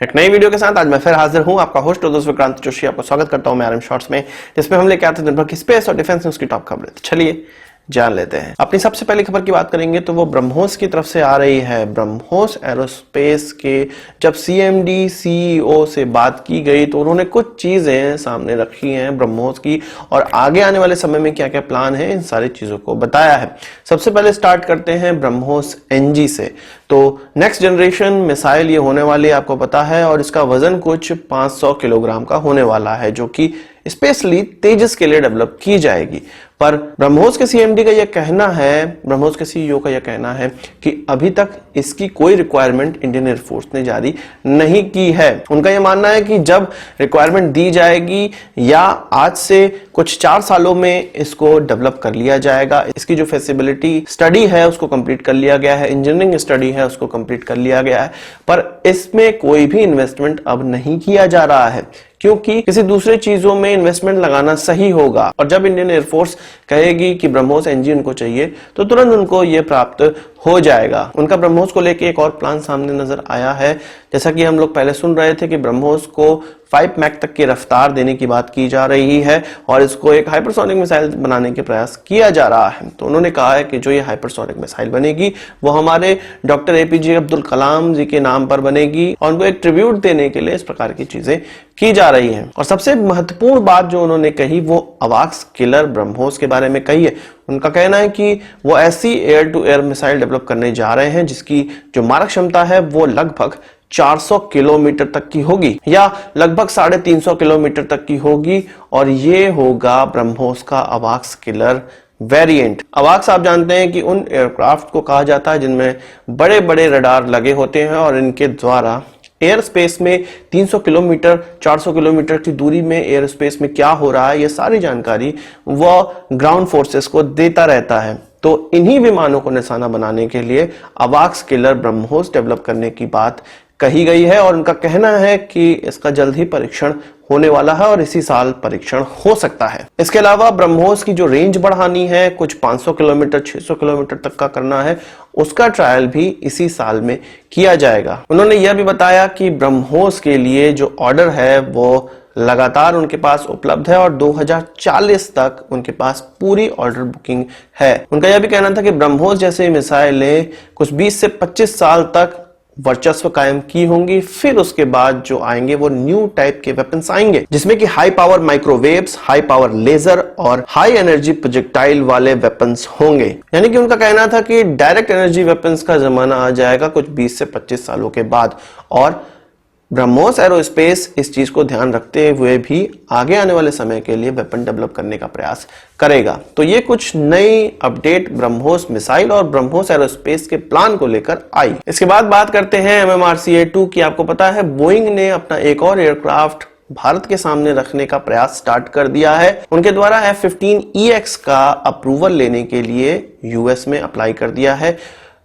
एक नई वीडियो के साथ आज मैं फिर हाजिर हूं, आपका होस्ट और दोस्त विक्रांत जोशी। आपको स्वागत करता हूं मैं आरएम शॉर्ट्स में, जिसमें हम लेके आते हैं दिन भर की स्पेस और डिफेंस न्यूज की टॉप खबरें। तो चलिए जान लेते हैं। अपनी सबसे पहली खबर की बात करेंगे तो वो ब्रह्मोस की तरफ से आ रही है। ब्रह्मोस एरोस्पेस के जब सीएमडी सीईओ से बात की गई तो उन्होंने कुछ चीजें सामने रखी हैं ब्रह्मोस की, और आगे आने वाले समय में क्या क्या प्लान है इन सारी चीजों को बताया है। सबसे पहले स्टार्ट करते हैं ब्रह्मोस एनजी से। तो नेक्स्ट जनरेशन मिसाइल ये होने वाली है, आपको पता है, और इसका वजन कुछ 500 किलोग्राम का होने वाला है, जो कि स्पेशली तेजस के लिए डेवलप की जाएगी। पर ब्रह्मोस के सीएमडी का यह कहना है, ब्रह्मोस के सीईओ का यह कहना है कि अभी तक इसकी कोई रिक्वायरमेंट इंडियन एयरफोर्स ने जारी नहीं की है। उनका यह मानना है कि जब रिक्वायरमेंट दी जाएगी या आज से कुछ 4 सालों में इसको डेवलप कर लिया जाएगा। इसकी जो फेसिबिलिटी स्टडी है उसको कंप्लीट कर लिया गया है, इंजीनियरिंग स्टडी है उसको कंप्लीट कर लिया गया है, पर इसमें कोई भी इन्वेस्टमेंट अब नहीं किया जा रहा है, क्योंकि किसी दूसरे चीजों में इन्वेस्टमेंट लगाना सही होगा। और जब इंडियन एयरफोर्स कहेगी कि ब्रह्मोस एनजी उनको चाहिए तो तुरंत उनको यह प्राप्त हो जाएगा। उनका ब्रह्मोस को लेके एक और प्लान सामने नजर आया है। जैसा कि हम लोग पहले सुन रहे थे कि ब्रह्मोस को 5 मैक तक की रफ्तार देने की बात की जा रही है और इसको एक हाइपरसोनिक मिसाइल बनाने के प्रयास किया जा रहा है। तो उन्होंने कहा है कि जो ये हाइपरसोनिक मिसाइल बनेगी वो हमारे डॉक्टर एपीजे अब्दुल कलाम जी के नाम पर बनेगी और उनको एक ट्रिब्यूट देने के लिए इस प्रकार की चीजें की जा रही हैं। और सबसे महत्वपूर्ण बात जो उन्होंने कही वो अवाक्स किलर ब्रह्मोस के बारे में कही है। उनका कहना है कि वो ऐसी air to air missile develop करने जा रहे हैं जिसकी जो मारक क्षमता है वो लगभग 400 किलोमीटर तक की होगी या लगभग 350 किलोमीटर तक की होगी, और ये होगा ब्रह्मोस का अवाक्स किलर वेरिएंट। अवाक्स आप जानते हैं कि उन एयरक्राफ्ट को कहा जाता है जिनमें बड़े बड़े रडार लगे होते हैं और इनके द्वारा एयर स्पेस में 300 किलोमीटर 400 किलोमीटर की दूरी में एयर स्पेस में क्या हो रहा है ये सारी जानकारी वो ग्राउंड फोर्सेस को देता रहता है। तो इन्हीं विमानों को निशाना बनाने के लिए अवाक्स किलर ब्रह्मोस डेवलप करने की बात कही गई है और उनका कहना है कि इसका जल्द ही परीक्षण होने वाला है और इसी साल परीक्षण हो सकता है। इसके अलावा ब्रह्मोस की जो रेंज बढ़ानी है, कुछ 500 किलोमीटर 600 किलोमीटर तक का करना है, उसका ट्रायल भी इसी साल में किया जाएगा। उन्होंने यह भी बताया कि ब्रह्मोस के लिए जो ऑर्डर है वो लगातार उनके पास उपलब्ध है और 2040 तक उनके पास पूरी ऑर्डर बुकिंग है। उनका यह भी कहना था कि ब्रह्मोस जैसे मिसाइलें कुछ 20 से 25 साल तक वर्चस्व कायम की होंगी, फिर उसके बाद जो आएंगे वो न्यू टाइप के वेपन्स आएंगे जिसमें कि high power microwaves, high power laser और हाई एनर्जी प्रोजेक्टाइल वाले वेपन्स होंगे। यानी कि उनका कहना था कि डायरेक्ट एनर्जी वेपन्स का जमाना आ जाएगा कुछ 20 से 25 सालों के बाद, और ब्रह्मोस एरोस्पेस इस चीज को ध्यान रखते हुए भी आगे आने वाले समय के लिए वेपन डेवलप करने का प्रयास करेगा। तो ये कुछ नई अपडेट ब्रह्मोस मिसाइल और ब्रह्मोस एरोस्पेस के प्लान को लेकर आई। इसके बाद बात करते हैं MMRCA-2 की। आपको पता है बोइंग ने अपना एक और एयरक्राफ्ट भारत के सामने रखने का प्रयास स्टार्ट कर दिया है। उनके द्वारा F-15EX का अप्रूवल लेने के लिए यूएस में अप्लाई कर दिया है,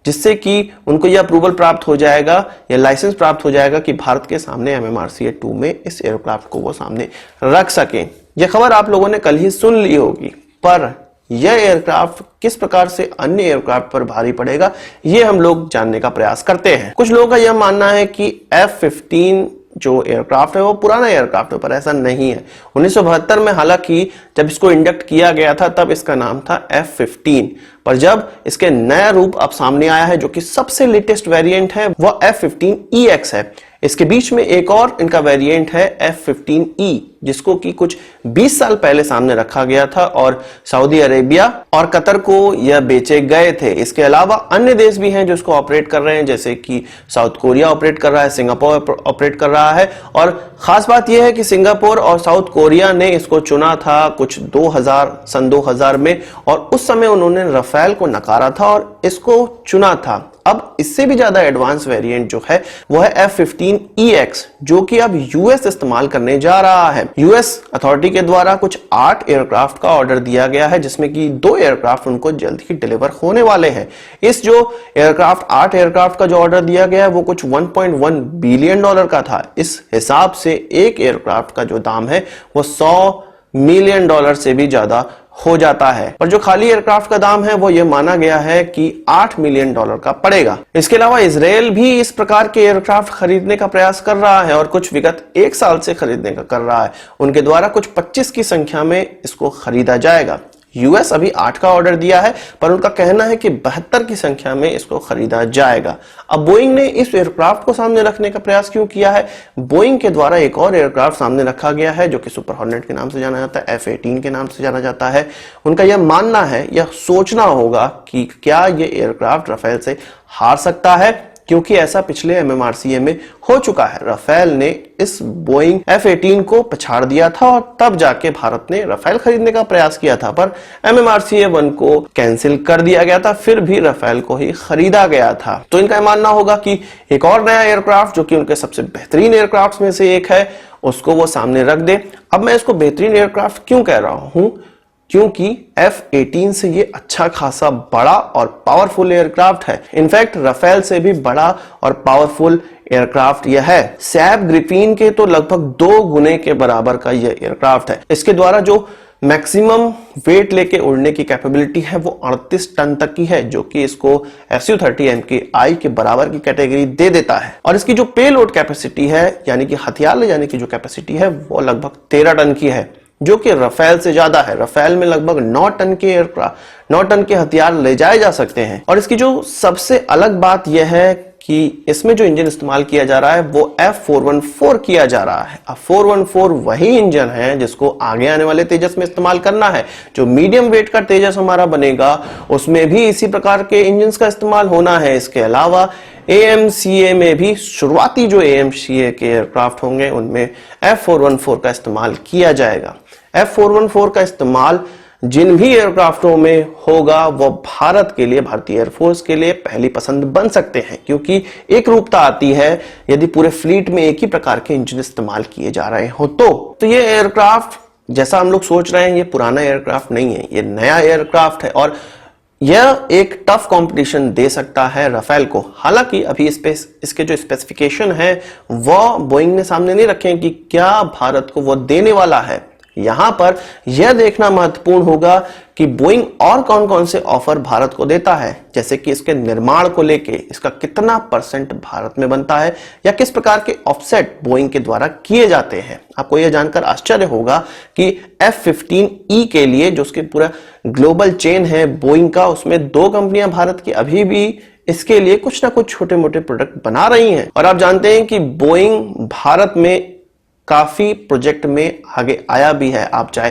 जिससे कि उनको यह अप्रूवल प्राप्त हो जाएगा या लाइसेंस प्राप्त हो जाएगा कि भारत के सामने MMRCA-2 में इस एयरक्राफ्ट को वो सामने रख सकें। यह खबर आप लोगों ने कल ही सुन ली होगी, पर यह एयरक्राफ्ट किस प्रकार से अन्य एयरक्राफ्ट पर भारी पड़ेगा ये हम लोग जानने का प्रयास करते हैं। कुछ लोगों का यह मानना है कि F-15 जो एयरक्राफ्ट है वो पुराना एयरक्राफ्ट है, पर ऐसा नहीं है। 1972 में हालांकि जब इसको इंडक्ट किया गया था तब इसका नाम था F-15, पर जब इसके नया रूप अब सामने आया है जो कि सबसे लेटेस्ट वेरिएंट है वो F-15EX है। इसके बीच में एक और इनका वेरिएंट है F-15E, जिसको कि कुछ 20 साल पहले सामने रखा गया था और सऊदी अरेबिया और कतर को यह बेचे गए थे। इसके अलावा अन्य देश भी हैं जो इसको ऑपरेट कर रहे हैं, जैसे कि साउथ कोरिया ऑपरेट कर रहा है, सिंगापुर ऑपरेट कर रहा है, और खास बात यह है कि सिंगापुर और साउथ कोरिया ने इसको चुना था कुछ सन 2000 में, और उस समय उन्होंने राफेल को नकारा था और इसको चुना था। अब इससे भी ज्यादा एडवांस वेरिएंट जो है वो है F-15EX, जो कि अब यूएस इस्तेमाल करने जा रहा है। यूएस अथॉरिटी के द्वारा कुछ 8 एयरक्राफ्ट का ऑर्डर दिया गया है, जिसमें कि 2 एयरक्राफ्ट उनको जल्द ही डिलीवर होने वाले हैं। इस जो 8 एयरक्राफ्ट का जो ऑर्डर दिया गया है वो कुछ $1.1 बिलियन का था। इस हिसाब से एक एयरक्राफ्ट का जो दाम है वो $100 मिलियन से भी ज्यादा हो जाता है। पर जो खाली एयरक्राफ्ट का दाम है वो ये माना गया है कि $8 मिलियन का पड़ेगा। इसके अलावा इजराइल भी इस प्रकार के एयरक्राफ्ट खरीदने का प्रयास कर रहा है और कुछ विगत 1 साल से खरीदने का कर रहा है। उनके द्वारा कुछ 25 की संख्या में इसको खरीदा जाएगा। यूएस अभी 8 का ऑर्डर दिया है, पर उनका कहना है कि 72 की संख्या में इसको खरीदा जाएगा। अब बोइंग ने इस एयरक्राफ्ट को सामने रखने का प्रयास क्यों किया है? बोइंग के द्वारा एक और एयरक्राफ्ट सामने रखा गया है जो कि सुपर हॉर्नेट के नाम से जाना जाता है, F-18 के नाम से जाना जाता है। उनका यह मानना है, यह सोचना होगा कि क्या यह एयरक्राफ्ट राफेल से हार सकता है, क्योंकि ऐसा पिछले MMRCA में हो चुका है। राफेल ने इस बोइंग F-18 को पछाड़ दिया था और तब जाके भारत ने राफेल खरीदने का प्रयास किया था, पर MMRCA 1 को कैंसिल कर दिया गया था, फिर भी राफेल को ही खरीदा गया था। तो इनका मानना होगा कि एक और नया एयरक्राफ्ट जो कि उनके सबसे बेहतरीन एयरक्राफ्ट में से एक है, उसको वो सामने रख दे। अब मैं इसको बेहतरीन एयरक्राफ्ट क्यों कह रहा हूं? क्योंकि F-18 से ये अच्छा खासा बड़ा और पावरफुल एयरक्राफ्ट है। इनफैक्ट राफेल से भी बड़ा और पावरफुल एयरक्राफ्ट यह है। सैब ग्रिफिन के तो लगभग 2 गुने के बराबर का यह एयरक्राफ्ट है। इसके द्वारा जो मैक्सिमम वेट लेके उड़ने की कैपेबिलिटी है वो 38 टन तक की है, जो कि इसको Su-30 MKI के बराबर की कैटेगरी दे देता है। और इसकी जो पेलोड कैपेसिटी है, यानी कि हथियार ले जाने की जो कैपेसिटी है, वो लगभग 13 टन की है, जो कि राफेल से ज्यादा है। राफेल में लगभग 9 टन के एयरक्राफ्ट 9 टन के हथियार ले जाए जा सकते हैं। और इसकी जो सबसे अलग बात यह है कि इसमें जो इंजन इस्तेमाल किया जा रहा है वो F414 किया जा रहा है। अब 414 वही इंजन है जिसको आगे आने वाले तेजस में इस्तेमाल करना है। जो मीडियम वेट का तेजस हमारा बनेगा उसमें भी इसी प्रकार के इंजन का इस्तेमाल होना है। इसके अलावा AMCA में भी शुरुआती जो AMCA के एयरक्राफ्ट होंगे उनमें F414 का इस्तेमाल किया जाएगा। F414 का इस्तेमाल जिन भी एयरक्राफ्टों में होगा वो भारत के लिए, भारतीय एयरफोर्स के लिए पहली पसंद बन सकते हैं, क्योंकि एक रूपता आती है यदि पूरे फ्लीट में एक ही प्रकार के इंजन इस्तेमाल किए जा रहे हो। तो ये एयरक्राफ्ट जैसा हम लोग सोच रहे हैं ये पुराना एयरक्राफ्ट नहीं है, ये नया एयरक्राफ्ट है और यह एक टफ कंपटीशन दे सकता है राफेल को। हालांकि अभी इसके जो स्पेसिफिकेशन है वो बोइंग ने सामने नहीं रखे कि क्या भारत को वो देने वाला है। यहां पर यह देखना महत्वपूर्ण होगा कि बोइंग और कौन कौन से ऑफर भारत को देता है, जैसे कि इसके निर्माण को लेके इसका कितना % भारत में बनता है या किस प्रकार के ऑफसेट बोइंग के द्वारा किए जाते हैं। आपको यह जानकर आश्चर्य होगा कि F-15E के लिए जो उसके पूरा ग्लोबल चेन है बोइंग का, उसमें 2 कंपनियां भारत की अभी भी इसके लिए कुछ ना कुछ छोटे मोटे प्रोडक्ट बना रही हैं। और आप जानते हैं कि बोइंग भारत में काफी प्रोजेक्ट में आगे आया भी है। आप चाहे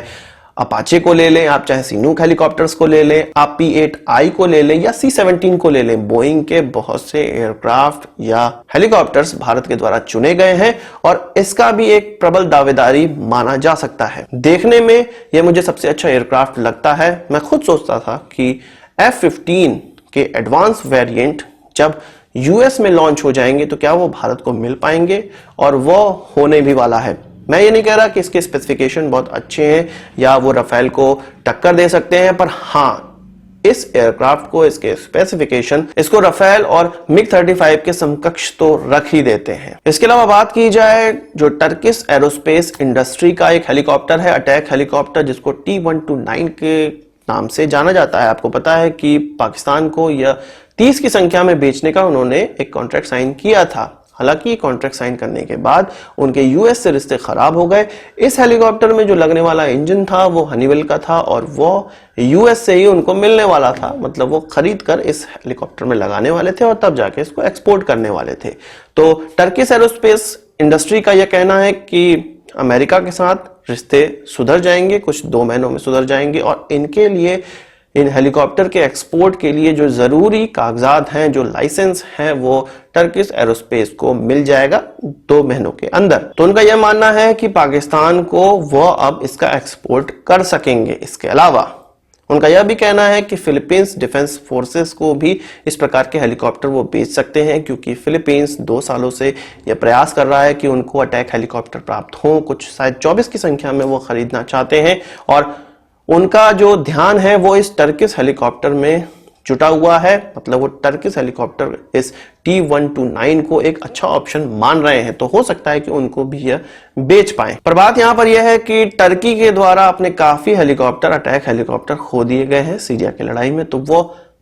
अपाचे को ले लें, आप चाहे सीनूक हेलीकॉप्टर्स को ले लें, आप P-8I को ले लें या C-17 को ले लें, बोइंग के बहुत से एयरक्राफ्ट या हेलीकॉप्टर्स भारत के द्वारा चुने गए हैं और इसका भी एक प्रबल दावेदारी माना जा सकता है। देखने में यह मुझे सबसे अच्छा एयरक्राफ्ट लगता है। मैं खुद सोचता था कि F-15 के एडवांस वेरिएंट जब यूएस में लॉन्च हो जाएंगे तो क्या वो भारत को मिल पाएंगे, और वो होने भी वाला है। मैं ये नहीं कह रहा कि इसके स्पेसिफिकेशन बहुत अच्छे हैं या वो राफेल को टक्कर दे सकते हैं, पर हाँ इस एयरक्राफ्ट को, इसके स्पेसिफिकेशन इसको राफेल और MiG-35 के समकक्ष तो रख ही देते हैं। इसके अलावा बात की जाए जो टर्किश एरोस्पेस इंडस्ट्री का एक हेलीकॉप्टर है, अटैक हेलीकॉप्टर, जिसको T-129 के नाम से जाना जाता है। आपको पता है कि पाकिस्तान को यह 30 की संख्या में बेचने का उन्होंने एक कॉन्ट्रैक्ट साइन किया था। हालांकि कॉन्ट्रैक्ट साइन करने के बाद उनके यूएस से रिश्ते खराब हो गए। इस हेलीकॉप्टर में जो लगने वाला इंजन था वो हनीवेल का था और वो यूएस से ही उनको मिलने वाला था, मतलब वो खरीद कर इस हेलीकॉप्टर में लगाने वाले थे और तब जाके इसको एक्सपोर्ट करने वाले थे। तो टर्किश एरोस्पेस इंडस्ट्री का यह कहना है कि अमेरिका के साथ रिश्ते सुधर जाएंगे, कुछ 2 महीनों में सुधर जाएंगे और इनके लिए, इन हेलीकॉप्टर के एक्सपोर्ट के लिए जो जरूरी कागजात हैं, जो लाइसेंस हैं, वो टर्किश एरोस्पेस को मिल जाएगा 2 महीनों के अंदर। तो उनका यह मानना है कि पाकिस्तान को वो अब इसका एक्सपोर्ट कर सकेंगे। इसके अलावा उनका यह भी कहना है कि फिलीपींस डिफेंस फोर्सेस को भी इस प्रकार के हेलीकॉप्टर वो बेच सकते हैं, क्योंकि फिलीपींस 2 सालों से यह प्रयास कर रहा है कि उनको अटैक हेलीकॉप्टर प्राप्त हो। कुछ शायद 24 की संख्या में वो खरीदना चाहते हैं और उनका जो ध्यान है वो इस टर्किश हेलीकॉप्टर में जुटा हुआ है, मतलब वो टर्किश हेलीकॉप्टर इस T129 को एक अच्छा ऑप्शन मान रहे हैं, तो हो सकता है कि उनको भी यह बेच पाए। पर बात यहां पर यह है कि टर्की के द्वारा अपने काफी हेलीकॉप्टर, अटैक हेलीकॉप्टर खो दिए गए हैं सीरिया की लड़ाई में, तो वो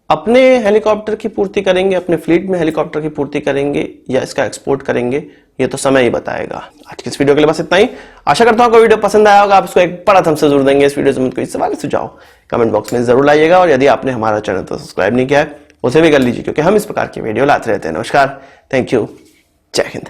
अपने हेलीकॉप्टर की पूर्ति करेंगे, अपने फ्लीट में हेलीकॉप्टर की पूर्ति करेंगे या इसका एक्सपोर्ट करेंगे, ये तो समय ही बताएगा। आज की इस वीडियो के लिए बस इतना ही। आशा करता हूं आपको वीडियो पसंद आया होगा, आप इसको एक बड़ा थम्स अप जरूर देंगे। इस वीडियो से मुझे कोई सवाल सुझाव कमेंट बॉक्स में जरूर लाइएगा, और यदि आपने हमारा चैनल तो सब्सक्राइब नहीं किया है उसे भी कर लीजिए, क्योंकि हम इस प्रकार की वीडियो लाते रहते हैं। नमस्कार, थैंक यू, जय हिंद।